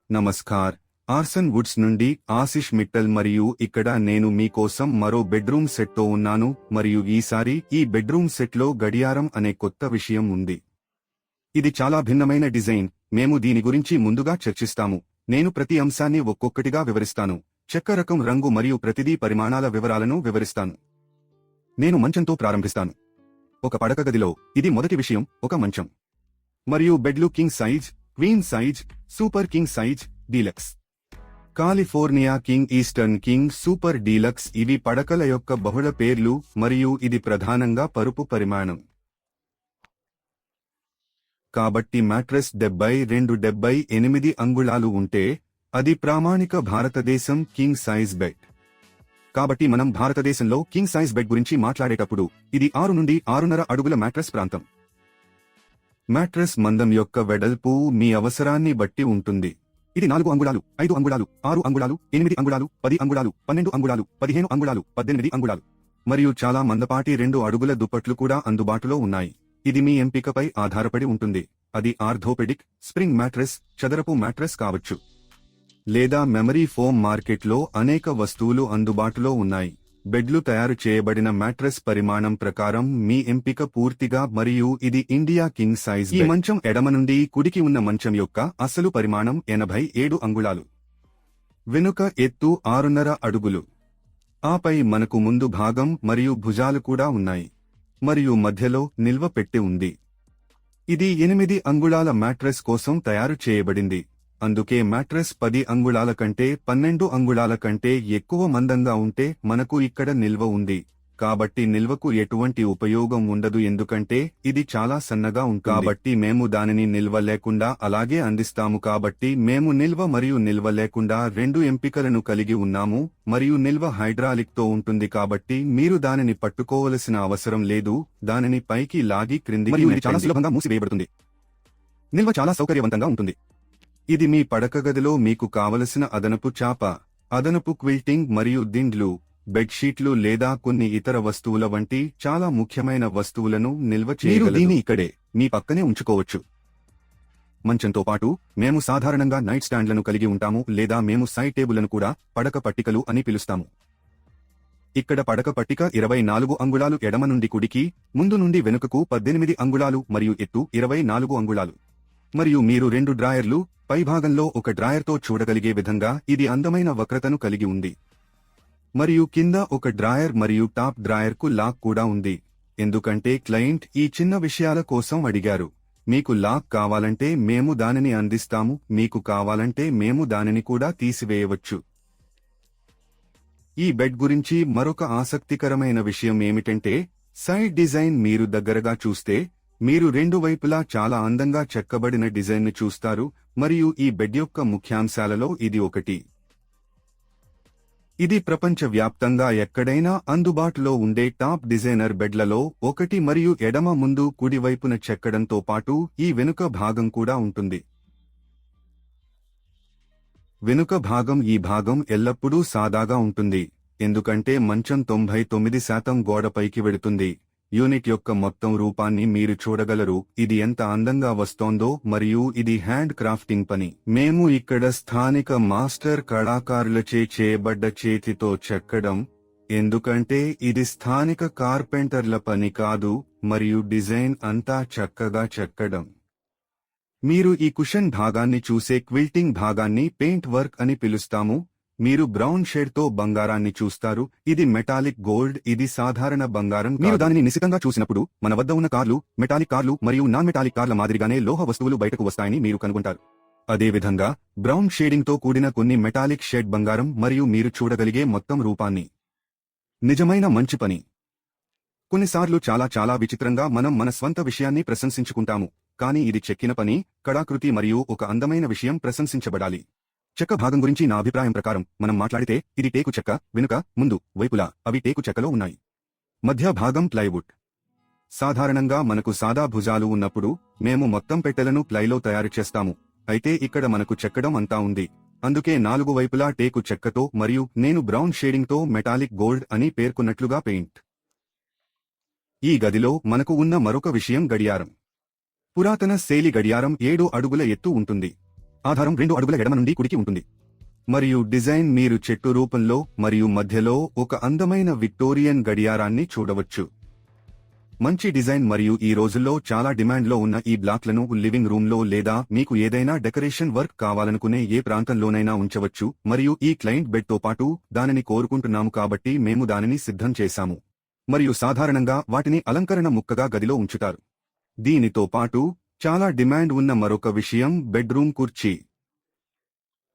Namaskar. Arson Woods నుండి ఆశిష్ మిట్టల్ మరియు ఇక్కడ నేను మీకోసం మరో బెడ్రూమ్ సెట్తో ఉన్నాను మరియు ఈసారి ఈ బెడ్రూమ్ సెట్లో గడియారం అనే కొత్త విషయం ఉంది. ఇది చాలా భిన్నమైన డిజైన్. మేము దీని గురించి ముందుగా చర్చిస్తాము. నేను ప్రతి అంశాన్ని ఒక్కొక్కటిగా వివరిస్తాను. చెక్క రకం, రంగు మరియు ప్రతిదీ పరిమాణాల వివరాలను వివరిస్తాను. నేను మంచంతో ప్రారంభిస్తాను. ఒక పడక గదిలో ఇది మొదటి విషయం, ఒక మంచం. మరియు బెడ్లు king size, queen size, super king size, deluxe, California king, eastern king, super deluxe. ఇవి పడకల యొక్క బహుళ పేర్లు మరియు ఇది ప్రధానంగా పరుపు పరిమాణం. కాబట్టి మ్యాట్రెస్ 72-78 అంగుళాలు ఉంటే అది ప్రామాణిక భారతదేశం కింగ్ సైజ్ బెడ్. కాబట్టి మనం భారతదేశంలో కింగ్ సైజ్ బెడ్ గురించి మాట్లాడేటప్పుడు ఇది 6 నుండి 6.5 అడుగుల మ్యాట్రెస్ ప్రాంతం. మ్యాట్రెస్ మందం యొక్క వెడల్పు మీ అవసరాన్ని బట్టి ఉంటుంది. ఇది 4 అంగుళాలు, 5 అంగుళాలు, 6 అంగుళాలు, 8 అంగుళాలు, 10 అంగుళాలు, 12 అంగుళాలు, 15 అంగుళాలు, 18 అంగుళాలు. మరియు చాలా మందపాటి 2 అడుగుల దుప్పట్లు కూడా అందుబాటులో ఉన్నాయి. ఇది మీ ఎంపికపై ఆధారపడి ఉంటుంది. అది ఆర్థోపెడిక్, స్ప్రింగ్ మ్యాట్రెస్, చదరపు మ్యాట్రెస్ కావచ్చు, లేదా మెమరీ ఫోమ్. మార్కెట్లో అనేక వస్తువులు అందుబాటులో ఉన్నాయి. బెడ్లు తయారు చేయబడిన మ్యాట్రెస్ పరిమాణం ప్రకారం మీ ఎంపిక పూర్తిగా. మరియు ఇది ఇండియా కింగ్ సైజ్. ఈ మంచం ఎడమ నుండి కుడికి ఉన్న మంచం యొక్క అసలు పరిమాణం 87 అంగుళాలు. వెనుక ఎత్తు 6.5 అడుగులు. ఆపై మనకు ముందు భాగం మరియు భుజాలు కూడా ఉన్నాయి మరియు మధ్యలో నిల్వ పెట్టె ఉంది. ఇది 8 అంగుళాల మ్యాట్రెస్ కోసం తయారు చేయబడింది. అందుకే మ్యాట్రెస్ 10 అంగుళాల కంటే 12 అంగుళాల కంటే ఎక్కువ మందంగా ఉంటే మనకు ఇక్కడ నిల్వ ఉంది. కాబట్టి నిల్వకు ఎటువంటి ఉపయోగం ఉండదు ఎందుకంటే ఇది చాలా సన్నగా ఉంటుంది. కాబట్టి మేము దానిని నిల్వ లేకుండా అలాగే అందిస్తాము. కాబట్టి మేము నిల్వ మరియు నిల్వ లేకుండా 2 ఎంపికలను కలిగి ఉన్నాము మరియు నిల్వ హైడ్రాలిక్ తో ఉంటుంది. కాబట్టి మీరు దానిని పట్టుకోవలసిన అవసరం లేదు. దానిని పైకి లాగి క్రిందికి మరియు ఇది చాలా సులభంగా మూసివేయబడుతుంది. నిల్వ చాలా సౌకర్యవంతంగా ఉంటుంది. ఇది మీ పడక గదిలో మీకు కావలసిన అదనపు చాప, అదనపు క్విల్టింగ్ మరియు దిండ్లు, బెడ్షీట్లు లేదా కొన్ని ఇతర వస్తువుల వంటి చాలా ముఖ్యమైన వస్తువులను నిల్వ చేయగలదు. దీన్ని ఇక్కడే మీ పక్కనే ఉంచుకోవచ్చు. మంచంతో పాటు మేము సాధారణంగా నైట్ స్టాండ్లను కలిగి ఉంటాము లేదా మేము సైడ్ టేబుల్లను కూడా పడక పట్టికలు అని పిలుస్తాము. ఇక్కడ పడక పట్టిక 24 అంగుళాలు ఎడమ నుండి కుడికి, ముందు నుండి వెనుకకు 18 అంగుళాలు మరియు ఎత్తు 24 అంగుళాలు. మరియు మీరు 2 డ్రాయర్లు, పైభాగంలో ఒక డ్రాయర్తో చూడగలిగే విధంగా ఇది అందమైన వక్రతను కలిగి ఉంది. మరియు కింద ఒక డ్రాయర్ మరియు టాప్ డ్రాయర్కు లాక్ కూడా ఉంది. ఎందుకంటే క్లయింట్ ఈ చిన్న విషయాల కోసం అడిగారు. మీకు లాక్ కావాలంటే మేము దానిని అందిస్తాము, మీకు కావాలంటే మేము దానిని కూడా తీసివేయవచ్చు. ఈ బెడ్ గురించి మరొక ఆసక్తికరమైన విషయం ఏమిటంటే సైడ్ డిజైన్. మీరు దగ్గరగా చూస్తే మీరు 2 వైపులా చాలా అందంగా చెక్కబడిన డిజైన్ను చూస్తారు మరియు ఈ బెడ్ యొక్క ముఖ్యాంశాలలో ఇది ఒకటి. ఇది ప్రపంచవ్యాప్తంగా ఎక్కడైనా అందుబాటులో ఉండే టాప్ డిజైనర్ బెడ్లలో ఒకటి మరియు ఎడమ ముందు కుడి వైపున చెక్కడంతో పాటు ఈ వెనుక భాగం కూడా ఉంటుంది. వెనుక భాగం, ఈ భాగం ఎల్లప్పుడూ సాదాగా ఉంటుంది ఎందుకంటే మంచం 99% గోడపైకి వెడుతుంది. యూనిట్ యొక్క మొత్తం రూపాన్ని మీరు చూడగలరు. ఇది ఎంత అందంగా వస్తోందో మరియు ఇది హ్యాండ్ క్రాఫ్టింగ్ పని. మేము ఇక్కడ స్థానిక మాస్టర్ కళాకారులచే చేయబడ్డ చేతితో చెక్కడం, ఎందుకంటే ఇది స్థానిక కార్పెంటర్ల పని కాదు మరియు డిజైన్ అంతా చక్కగా చెక్కడం. మీరు ఈ కుషన్ భాగాన్ని చూసే క్విల్టింగ్ భాగాన్ని పెయింట్ వర్క్ అని పిలుస్తాము. మీరు బ్రౌన్ షేడ్ తో బంగారాన్ని చూస్తారు. ఇది మెటాలిక్ గోల్డ్, ఇది సాధారణ బంగారం. మీరు దానిని నిశితంగా చూసినప్పుడు మన వద్ద ఉన్న కార్లు, మెటాలిక్ కార్లు మరియు నాన్ మెటాలిక్ కార్ల మాదిరిగానే లోహ వస్తువులు బయటకు వస్తాయని మీరు కనుగొంటారు. అదేవిధంగా బ్రౌన్ షేడింగ్ తో కూడిన కొన్ని మెటాలిక్ షేడ్ బంగారం మరియు మీరు చూడగలిగే మొత్తం రూపాన్ని. నిజమైన మంచి పని. కొన్నిసార్లు చాలా చాలా విచిత్రంగా మనం మన స్వంత విషయాన్ని ప్రశంసించుకుంటాము, కానీ ఇది చెక్కిన పని, కళాకృతి మరియు ఒక అందమైన విషయం ప్రశంసించబడాలి. చెక్క భాగం గురించి నా అభిప్రాయం ప్రకారం మనం మాట్లాడితే ఇది టేకు చెక్క. వెనుక, ముందు వైపులా అవి టేకు చెక్కలో ఉన్నాయి. మధ్య భాగం ప్లైవుడ్. సాధారణంగా మనకు సాదా భుజాలు ఉన్నప్పుడు మేము మొత్తం పెట్టెలను ప్లైలో తయారు చేస్తాము. అయితే ఇక్కడ మనకు చెక్కడం అంతా ఉంది. అందుకే 4 వైపులా టేకు చెక్కతో మరియు నేను బ్రౌన్ షేడింగ్తో మెటాలిక్ గోల్డ్ అని పేర్కొన్నట్లుగా పెయింట్. ఈ గదిలో మనకు ఉన్న మరొక విషయం గడియారం. పురాతన శైలి గడియారం 7 అడుగుల ఎత్తు ఉంటుంది. ఆధారం 2 అడుగుల ఎడమ నుండి కుడికి ఉంటుంది. మరియు డిజైన్ మీరు చెట్టు రూపంలో మరియు మధ్యలో ఒక అందమైన విక్టోరియన్ గడియారాన్ని చూడవచ్చు. మంచి డిజైన్ మరియు ఈ రోజుల్లో చాలా డిమాండ్లో ఉన్న ఈ బ్లాక్లను లివింగ్ రూమ్లో లేదా మీకు ఏదైనా డెకరేషన్ వర్క్ కావాలనుకునే ఏ ప్రాంతంలోనైనా ఉంచవచ్చు మరియు ఈ క్లయింట్ బెడ్తో పాటు దానిని కోరుకుంటున్నాము కాబట్టి మేము దానిని సిద్ధం చేశాము. మరియు సాధారణంగా వాటిని అలంకరణ ముక్కగా గదిలో ఉంచుతారు. దీనితో పాటు చాలా డిమాండ్ ఉన్న మరొక విషయం బెడ్రూమ్ కుర్చీ.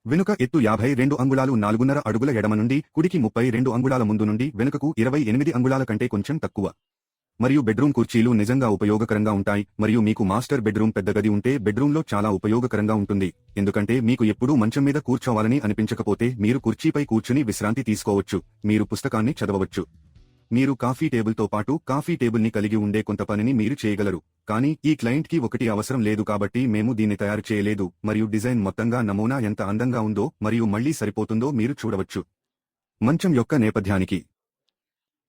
వెనుక ఎత్తు 52 అంగుళాలు 4.5 అడుగుల ఎడమ నుండి కుడికి 32 అంగుళాల ముందు నుండి వెనుకకు 28 అంగుళాల కంటే కొంచెం తక్కువ. మరియు బెడ్రూమ్ కుర్చీలు నిజంగా ఉపయోగకరంగా ఉంటాయి మరియు మీకు మాస్టర్ బెడ్రూమ్ పెద్ద గది ఉంటే బెడ్రూమ్లో చాలా ఉపయోగకరంగా ఉంటుంది, ఎందుకంటే మీకు ఎప్పుడూ మంచం మీద కూర్చోవాలని అనిపించకపోతే మీరు కుర్చీపై కూర్చుని విశ్రాంతి తీసుకోవచ్చు, మీరు పుస్తకాన్ని చదవవచ్చు. మీరు కాఫీ టేబుల్తో పాటు కాఫీ టేబుల్ని కలిగి ఉండే కొంత పనిని మీరు చేయగలరు, కానీ ఈ క్లయింట్కి ఒకటి అవసరం లేదు కాబట్టి మేము దీన్ని తయారు చేయలేదు మరియు డిజైన్ మొత్తంగా నమూనా ఎంత అందంగా ఉందో మరియు మళ్లీ సరిపోతుందో మీరు చూడవచ్చు. మంచం యొక్క నేపథ్యానికి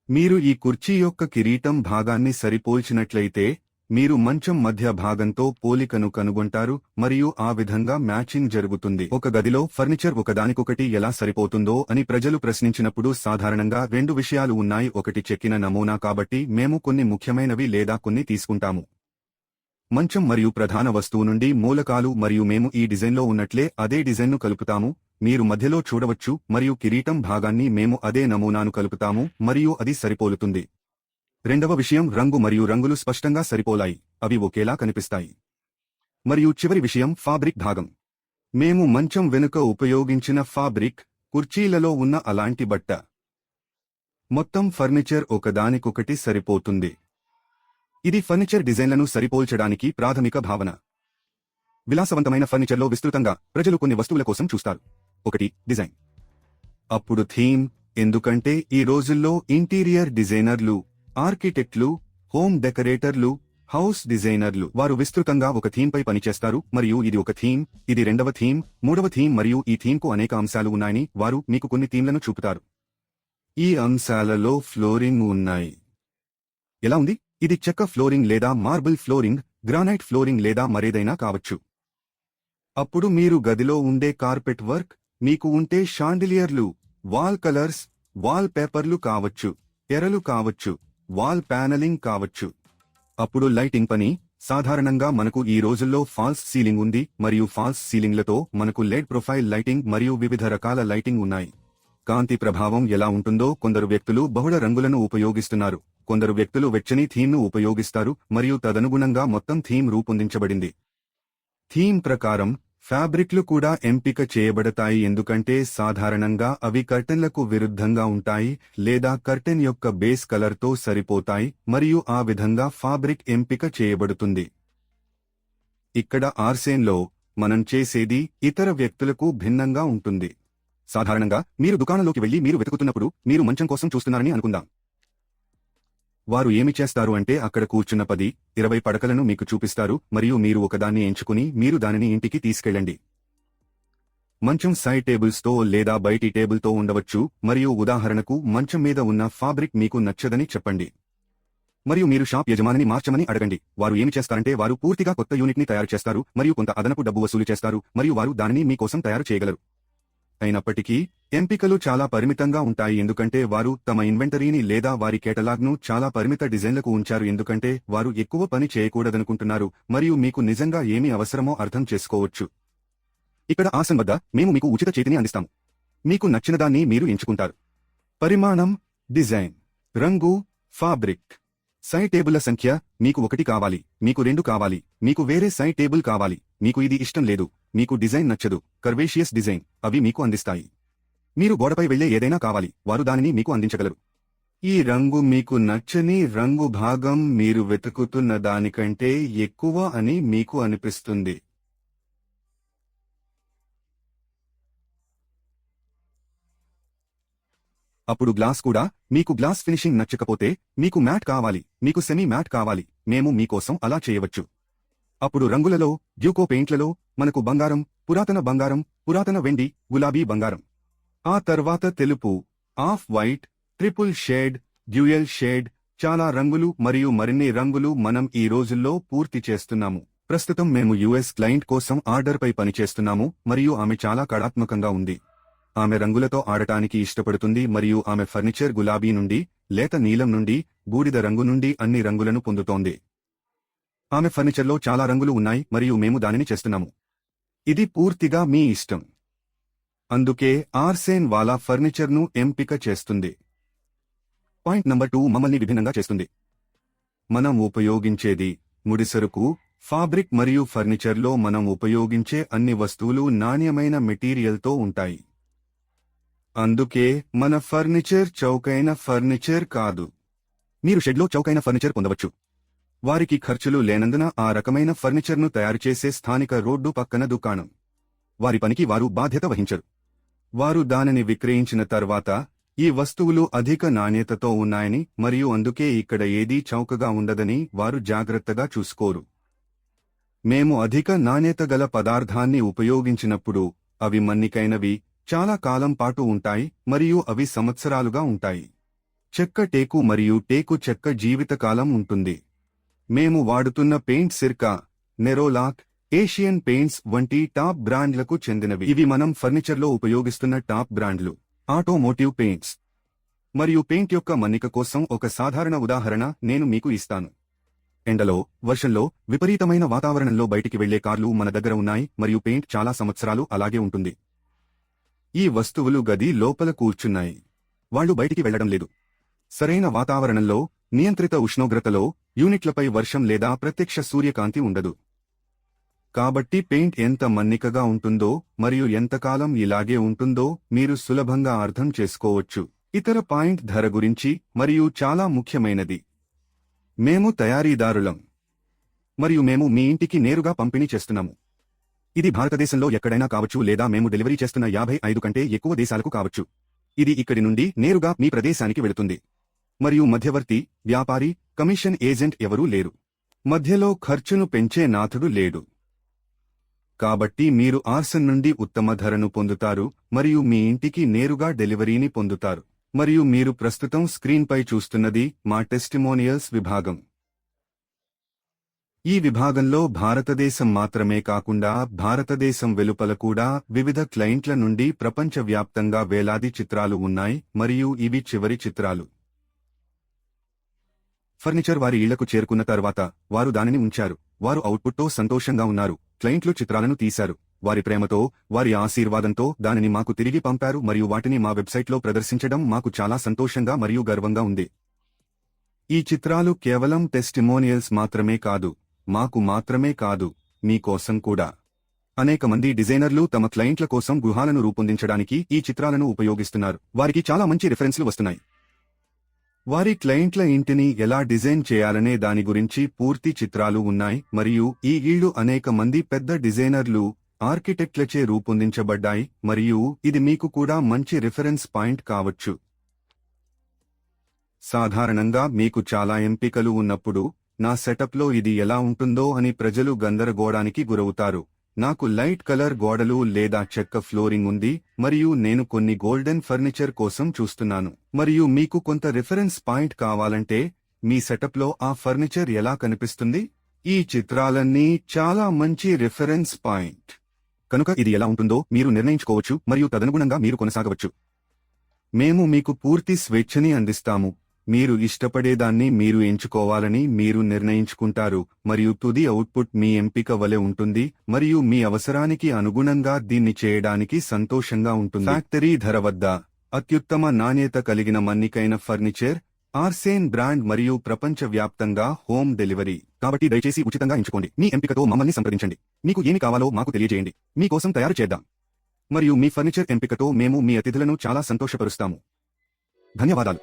మీరు ఈ కుర్చీ యొక్క కిరీటం భాగాన్ని సరిపోల్చినట్లయితే మీరు మంచం మధ్య భాగంతో పోలికను కనుగొంటారు మరియు ఆ విధంగా మ్యాచింగ్ జరుగుతుంది. ఒక గదిలో ఫర్నిచర్ ఒకదానికొకటి ఎలా సరిపోతుందో అని ప్రజలు ప్రశ్నించినప్పుడు సాధారణంగా 2 విషయాలు ఉన్నాయి. ఒకటి చెక్కిన నమూనా, కాబట్టి మేము కొన్ని ముఖ్యమైనవి లేదా కొన్ని తీసుకుంటాము. మంచం మరియు ప్రధాన వస్తువు నుండి మూలకాలు మరియు మేము ఈ డిజైన్లో ఉన్నట్లే అదే డిజైన్ను కలుపుతాము. మీరు మధ్యలో చూడవచ్చు మరియు కిరీటం భాగాన్ని మేము అదే నమూనాను కలుపుతాము మరియు అది సరిపోలుతుంది. రెండవ విషయం రంగు మరియు రంగులు స్పష్టంగా సరిపోలాయి, అవి ఒకేలా కనిపిస్తాయి. మరియు చివరి విషయం ఫాబ్రిక్ భాగం. మేము మంచం వెనుక ఉపయోగించిన ఫాబ్రిక్ కుర్చీలలో ఉన్న అలాంటి బట్ట. మొత్తం ఫర్నిచర్ ఒకదానికొకటి సరిపోతుంది. ఇది ఫర్నిచర్ డిజైన్లను సరిపోల్చడానికి ప్రాథమిక భావన. విలాసవంతమైన ఫర్నిచర్లో విస్తృతంగా ప్రజలు కొన్ని వస్తువుల కోసం చూస్తారు. 1. డిజైన్. అప్పుడు థీమ్, ఎందుకంటే ఈ రోజుల్లో ఇంటీరియర్ డిజైనర్లు, ఆర్కిటెక్ట్లు, హోమ్ డెకరేటర్లు, హౌస్ డిజైనర్లు వారు విస్తృతంగా ఒక థీమ్పై పనిచేస్తారు మరియు ఇది ఒక థీమ్, ఇది రెండవ థీమ్, మూడవ థీమ్ మరియు ఈ థీమ్కు అనేక అంశాలు ఉన్నాయని వారు మీకు కొన్ని థీమ్లను చూపుతారు. ఈ అంశాలలో ఫ్లోరింగ్ ఉన్నాయి. ఎలా ఉంది? ఇది చెక్క ఫ్లోరింగ్ లేదా మార్బుల్ ఫ్లోరింగ్, గ్రానైట్ ఫ్లోరింగ్ లేదా మరేదైనా కావచ్చు. అప్పుడు మీరు గదిలో ఉండే కార్పెట్ వర్క్, మీకు ఉంటే షాండిలియర్లు, వాల్ కలర్స్, వాల్ పేపర్లు కావచ్చు, ఎరలు కావచ్చు, వాల్ ప్యానలింగ్ కావచ్చు. అప్పుడు లైటింగ్ పని, సాధారణంగా మనకు ఈ రోజుల్లో ఫాల్స్ సీలింగ్ ఉంది మరియు ఫాల్స్ సీలింగ్లతో మనకు లెడ్ ప్రొఫైల్ లైటింగ్ మరియు వివిధ రకాల లైటింగ్ ఉన్నాయి. కాంతి ప్రభావం ఎలా ఉంటుందో కొందరు వ్యక్తులు బహుళ రంగులను ఉపయోగిస్తున్నారు, కొందరు వ్యక్తులు వెచ్చని థీమ్ను ఉపయోగిస్తారు మరియు తదనుగుణంగా మొత్తం థీమ్ రూపొందించబడింది. థీమ్ ప్రకారం ఫ్యాబ్రిక్లు కూడా ఎంపిక చేయబడతాయి ఎందుకంటే సాధారణంగా అవి కర్టెన్లకు విరుద్ధంగా ఉంటాయి లేదా కర్టెన్ యొక్క బేస్ కలర్తో సరిపోతాయి మరియు ఆ విధంగా ఫ్యాబ్రిక్ ఎంపిక చేయబడుతుంది. ఇక్కడ ఆర్సేన్లో మనం చేసేది ఇతర వ్యక్తులకు భిన్నంగా ఉంటుంది. సాధారణంగా మీరు దుకాణంలోకి వెళ్లి మీరు వెతుకుతున్నప్పుడు మీరు మంచం కోసం చూస్తున్నారని అనుకుందాం. వారు ఏమి చేస్తారు అంటే అక్కడ కూర్చున్న 10-20 పడకలను మీకు చూపిస్తారు మరియు మీరు ఒకదాన్ని ఎంచుకుని మీరు దానిని ఇంటికి తీసుకెళ్ళండి. మంచం సైడ్ టేబుల్స్తో లేదా బయటి టేబుల్తో ఉండవచ్చు మరియు ఉదాహరణకు మంచం మీద ఉన్న ఫాబ్రిక్ మీకు నచ్చదని చెప్పండి మరియు మీరు షాప్ యజమానిని మార్చమని అడగండి. వారు ఏమి చేస్తారంటే వారు పూర్తిగా కొత్త యూనిట్ని తయారు చేస్తారు మరియు కొంత అదనపు డబ్బు వసూలు చేస్తారు మరియు వారు దానిని మీ కోసం తయారు చేయగలరు. అయినప్పటికీ ఎంపికలు చాలా పరిమితంగా ఉంటాయి ఎందుకంటే వారు తమ ఇన్వెంటరీని లేదా వారి కేటలాగ్ను చాలా పరిమిత డిజైన్లకు ఉంచారు ఎందుకంటే వారు ఎక్కువ పని చేయకూడదనుకుంటున్నారు మరియు మీకు నిజంగా ఏమి అవసరమో అర్థం చేసుకోవచ్చు. ఇక్కడ ఆసన్ వద్ద మేము మీకు ఉచిత చేతిని అందిస్తాము. మీకు నచ్చినదాన్ని మీరు ఎంచుకుంటారు. పరిమాణం, డిజైన్, రంగు, ఫాబ్రిక్. సైడ్ టేబుళ్ల సంఖ్య, మీకు 1 కావాలి, మీకు 2 కావాలి, మీకు వేరే సైడ్ టేబుల్ కావాలి, మీకు ఇది ఇష్టం లేదు, మీకు డిజైన్ నచ్చదు, కర్వేషియస్ డిజైన్, అవి మీకు అందిస్తాయి. మీరు గోడపై వెళ్లే ఏదైనా కావాలి, వారు దానిని మీకు అందించగలరు. ఈ రంగు మీకు నచ్చని రంగు భాగం మీరు వెతుకుతున్న దానికంటే ఎక్కువ అని మీకు అనిపిస్తుంది. అప్పుడు గ్లాస్ కూడా, మీకు గ్లాస్ ఫినిషింగ్ నచ్చకపోతే, మీకు మ్యాట్ కావాలి, మీకు సెమీ మ్యాట్ కావాలి, మేము మీకోసం అలా చేయవచ్చు. అప్పుడు రంగులలో, డ్యూకో పెయింట్లలో, మనకు బంగారం, పురాతన వెండి, గులాబీ బంగారం. ఆ తర్వాత తెలుపు, off white, triple shade, dual shade, చాలా రంగులు మరియు మరిన్ని రంగులు మనం ఈ రోజుల్లో పూర్తి చేస్తున్నాము. ప్రస్తుతం మేము యుఎస్ క్లయింట్ కోసం ఆర్డర్పై పనిచేస్తున్నాము మరియు ఆమె చాలా కళాత్మకంగా ఉంది. ఆమె రంగులతో ఆడటానికి ఇష్టపడుతుంది మరియు ఆమె ఫర్నిచర్ గులాబీ నుండి, లేత నీలం నుండి, బూడిద రంగు నుండి అన్ని రంగులను పొందుతోంది. ఆమె ఫర్నిచర్లో చాలా రంగులు ఉన్నాయి మరియు మేము దానిని చేస్తున్నాము. ఇది పూర్తిగా మీ ఇష్టం. అందుకే ఆర్సేన్ వాలా ఫర్నిచర్ను ఎంపిక చేస్తుంది. పాయింట్ నంబర్ 2 మమ్మల్ని విభిన్నంగా చేస్తుంది. మనం ఉపయోగించేది ముడిసరుకు, ఫాబ్రిక్ మరియు ఫర్నిచర్లో మనం ఉపయోగించే అన్ని వస్తువులు నాణ్యమైన మెటీరియల్తో ఉంటాయి. అందుకే మన ఫర్నిచర్ చౌకైన ఫర్నిచర్ కాదు. మీరు షెడ్లో చౌకైన ఫర్నిచర్ పొందవచ్చు. వారికి ఖర్చులు లేనందున ఆ రకమైన ఫర్నిచర్ను తయారుచేసే స్థానిక రోడ్డు పక్కన దుకాణం. వారి పనికి వారు బాధ్యత వహించరు. వారు దానిని విక్రయించిన తర్వాత ఈ వస్తువులు అధిక నాణ్యతతో ఉన్నాయని మరియు అందుకే ఇక్కడ ఏదీ చౌకగా ఉండదని వారు జాగ్రత్తగా చూసుకోరు. మేము అధిక నాణ్యత గల పదార్థాన్ని ఉపయోగించినప్పుడు అవి మన్నికైనవి, చాలా కాలం పాటు ఉంటాయి మరియు అవి సంవత్సరాలుగా ఉంటాయి. చెక్క టేకు మరియు టేకు చెక్క జీవితకాలం ఉంటుంది. మేము వాడుతున్న పెయింట్ సిర్కా, నెరోలాక్, ఏషియన్ పెయింట్స్ వంటి టాప్ బ్రాండ్లకు చెందినవి. ఇవి మనం ఫర్నిచర్లో ఉపయోగిస్తున్న టాప్ బ్రాండ్లు. ఆటోమోటివ్ పెయింట్స్ మరియు పెయింట్ యొక్క మన్నిక కోసం ఒక సాధారణ ఉదాహరణ నేను మీకు ఇస్తాను. ఎండలో, వర్షంలో, విపరీతమైన వాతావరణంలో బయటికి వెళ్లే కార్లు మన దగ్గర ఉన్నాయి మరియు పెయింట్ చాలా సంవత్సరాలు అలాగే ఉంటుంది. ఈ వస్తువులు గది లోపల కూర్చున్నాయి. వాళ్లు బయటికి వెళ్లడం లేదు. సరైన వాతావరణంలో, నియంత్రిత ఉష్ణోగ్రతలో, యూనిట్లపై వర్షం లేదా ప్రత్యక్ష సూర్యకాంతి ఉండదు. కాబట్టి పెయింట్ ఎంత మన్నికగా ఉంటుందో మరియు ఎంతకాలం ఇలాగే ఉంటుందో మీరు సులభంగా అర్థం చేసుకోవచ్చు. ఇతర పాయింట్ ధర గురించి మరియు చాలా ముఖ్యమైనది. మేము తయారీదారులం మరియు మేము మీ ఇంటికి నేరుగా పంపిణీ చేస్తున్నాము. ఇది భారతదేశంలో ఎక్కడైనా కావచ్చు లేదా మేము డెలివరీ చేస్తున్న 55 కంటే ఎక్కువ దేశాలకు కావచ్చు. ఇది ఇక్కడి నుండి నేరుగా మీ ప్రదేశానికి వెళుతుంది. మరియు మధ్యవర్తి, వ్యాపారి, కమిషన్ ఏజెంట్ ఎవరూ లేరు. మధ్యలో ఖర్చును పెంచే నాథుడు లేడు. కాబట్టి మీరు ఆర్సన్ నుండి ఉత్తమ ధరను పొందుతారు మరియు మీ ఇంటికి నేరుగా డెలివరీని పొందుతారు. మరియు మీరు ప్రస్తుతం స్క్రీన్పై చూస్తున్నది మా టెస్టిమోనియల్స్ విభాగం. ఈ విభాగంలో భారతదేశం మాత్రమే కాకుండా భారతదేశం వెలుపల కూడా వివిధ క్లయింట్ల నుండి ప్రపంచవ్యాప్తంగా వేలాది చిత్రాలు ఉన్నాయి మరియు ఇవి చివరి చిత్రాలు. ఫర్నిచర్ వారి ఇళ్లకు చేరుకున్న తర్వాత వారు దానిని ఉంచారు. వారు అవుట్పుట్తో సంతోషంగా ఉన్నారు. క్లయింట్లు చిత్రాలను తీశారు. వారి ప్రేమతో, వారి ఆశీర్వాదంతో దానిని మాకు తిరిగి పంపారు మరియు వాటిని మా వెబ్సైట్లో ప్రదర్శించడం మాకు చాలా సంతోషంగా మరియు గర్వంగా ఉంది. ఈ చిత్రాలు కేవలం టెస్టిమోనియల్స్ మాత్రమే కాదు, మాకు మాత్రమే కాదు, మీ కోసం కూడా. అనేక మంది డిజైనర్లు తమ క్లయింట్ల కోసం గృహాలను రూపొందించడానికి ఈ చిత్రాలను ఉపయోగిస్తున్నారు. వారికి చాలా మంచి రిఫరెన్స్లు వస్తున్నాయి. వారి క్లయింట్ల ఇంటిని ఎలా డిజైన్ చేయాలనే దాని గురించి పూర్తి చిత్రాలు ఉన్నాయి మరియు ఈ ఇళ్ళు అనేక మంది పెద్ద డిజైనర్లు, ఆర్కిటెక్ట్లచే రూపొందించబడ్డాయి మరియు ఇది మీకు కూడా మంచి రిఫరెన్స్ పాయింట్ కావచ్చు. సాధారణంగా మీకు చాలా ఎంపికలు ఉన్నప్పుడు నా సెటప్లో ఇది ఎలా ఉంటుందో అని ప్రజలు గందరగోళానికి గురవుతారు. నాకు లైట్ కలర్ గోడలు లేదా చెక్క ఫ్లోరింగ్ ఉంది మరియు నేను కొన్ని గోల్డెన్ ఫర్నిచర్ కోసం చూస్తున్నాను. మరియు మీకు కొంత రిఫరెన్స్ పాయింట్ కావాలంటే మీ సెటప్లో ఆ ఫర్నిచర్ ఎలా కనిపిస్తుంది? ఈ చిత్రాలన్నీ చాలా మంచి రిఫరెన్స్ పాయింట్. కనుక ఇది ఎలా ఉంటుందో మీరు నిర్ణయించుకోవచ్చు మరియు తదనుగుణంగా మీరు కొనసాగవచ్చు. మేము మీకు పూర్తి స్వేచ్ఛని అందిస్తాము. మీరు ఇష్టపడేదాన్ని మీరు ఎంచుకోవాలని మీరు నిర్ణయించుకుంటారు మరియు తుది అవుట్పుట్ మీ ఎంపిక వలె ఉంటుంది మరియు మీ అవసరానికి అనుగుణంగా దీన్ని చేయడానికి సంతోషంగా ఉంటుంది. ఫ్యాక్టరీ ధర వద్ద అత్యుత్తమ నాణ్యత కలిగిన మన్నికైన ఫర్నిచర్, ఆర్సేన్ బ్రాండ్ మరియు ప్రపంచవ్యాప్తంగా హోమ్ డెలివరీ. కాబట్టి దయచేసి ఉచితంగా ఎంచుకోండి. మీ ఎంపికతో మమ్మల్ని సంప్రదించండి. మీకు ఏమి కావాలో మాకు తెలియజేయండి. మీ కోసం తయారు చేద్దాం. మరియు మీ ఫర్నిచర్ ఎంపికతో మేము మీ అతిథులను చాలా సంతోషపరుస్తాము. ధన్యవాదాలు.